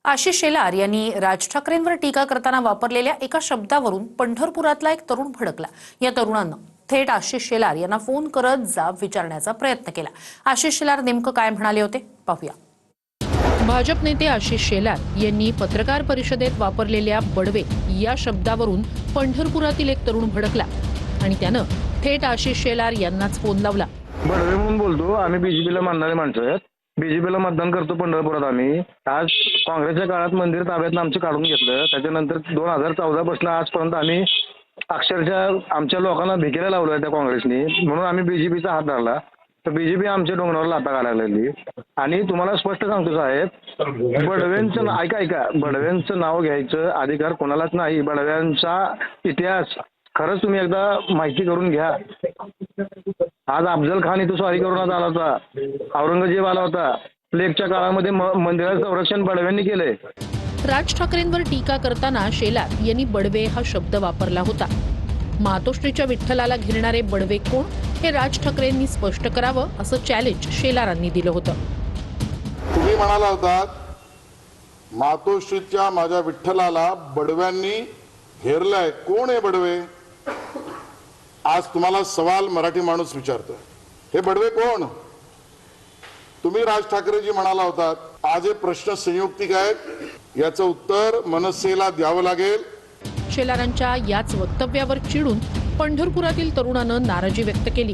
आशिष शेलार यांनी राज ठाकरेंवर टीका करताना वापरलेल्या एका शब्दावरून पंढरपुरातला एक तरुण भडकला। या तरुणानं थेट आशिष शेलार यांना फोन करत जाब विचारण्याचा प्रयत्न केला। आशिष शेलार नेमकं काय म्हणाले होते पाहूया। भाजप नेते आशिष शेलार यांनी पत्रकार परिषदेत वापरलेल्या बडवे या शब्दावरून पंढरपुरातील एक तरुण भडकला आणि त्यानं थेट आशिष शेलार यांनाच फोन लावला। बडवे म्हणून बोलतो, आम्ही बीजेपीला मानणारे माणसं आहेत। बीजेपीला मतदान करतो पंढरपुरात। आम्ही आज काँग्रेसच्या काळात मंदिर ताब्यात आमचं काढून घेतलं, त्याच्यानंतर 2014 पासून आजपर्यंत आम्ही अक्षरशः आमच्या लोकांना भिकेला लावलं त्या काँग्रेसने, म्हणून आम्ही बीजेपीचा हात धरला। तर बीजेपी आमच्या डोंगरावर लाथा घालायला लागली। आणि तुम्हाला स्पष्ट सांगतो साहेब, बडव्यांचं ऐका बडव्यांचं नाव घ्यायचं अधिकार कोणालाच नाही। बडव्यांचा इतिहास खरंच तुम्ही एकदा माहिती करून घ्या। आज अफजल खान इथं स्वारी करून आला होता, औरंगजेब आला होता। प्लेगच्या काळामध्ये मंदिराचं संरक्षण बडव्यांनी केलंय। राज ठाकरेंवर टीका करताना शेलार यांनी बडवे हा शब्द वापरला होता। मातोश्रीच्या विठ्ठलाला घेरणारे बडवे कोण हे राज ठाकरेंनी स्पष्ट करावं असं चॅलेंज शेलारांनी दिलं होतं। तुम्ही म्हणाला होता मातोश्रीच्या माझ्या विठ्ठलाला बडव्यांनी घेरलंय, कोण आहे बडवे? आज तुम्हाला सवाल मराठी माणूस विचारतोय, हे बडवे कोण? तुम्ही राज ठाकरेजी म्हणाला होता। आज हे प्रश्न संयुक्तिक आहेत, याचं उत्तर मनसेला द्यावं लागेल। शेलारांच्या याच वक्तव्यावर चिडून पंढरपुरातील तरुणानं नाराजी व्यक्त केली।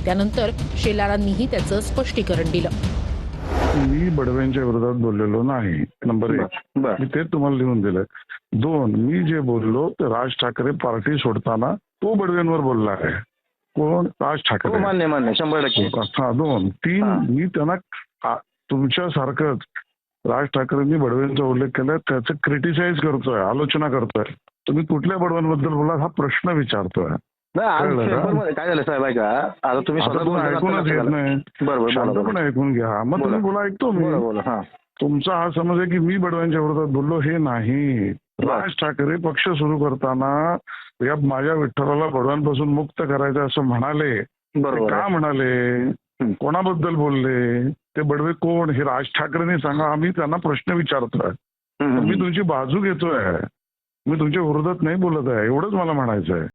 त्यानंतर शेलारांनीही त्याचं स्पष्टीकरण दिलं। मी बडव्यांच्या विरोधात बोललेलो नाही, नंबर 1। मी ते तुम्हाला लिहून दिलं। 2, मी जे बोललो ते राज ठाकरे पार्टी सोडताना तो बडव्यांवर बोलला आहे। कोण? राज ठाकरे। मान्य 100%। हा 2, 3 मी त्यांना तुमच्यासारखंच राज ठाकरेंनी बडव्यांचा उल्लेख केला, त्याचं क्रिटिसाइज करतोय, आलोचना करतोय। तुम्ही कुठल्या बडव्यांबद्दल बोला हा प्रश्न विचारतोय। काय झालं साहेब ऐका, आता तुम्ही ऐकूनच येत नाही। बरोबर, शांतपणे ऐकून घ्या, मग तुम्ही बोला, ऐकतो मी। तुमचा हा समज आहे की मी बडव्यांच्या विरोधात बोललो, हे नाही। राज ठाकरे पक्ष सुरू करताना या माझ्या विठ्ठलाला बडव्यांपासून मुक्त करायचं असं म्हणाले। का म्हणाले? कोणाबद्दल बोलले? ते बडवे कोण हे राज ठाकरेंनी सांगा। आम्ही त्यांना प्रश्न विचारतोय, मी तुमची बाजू घेतोय, मी तुमच्या विरोधात नाही बोलत आहे, एवढंच मला म्हणायचं आहे।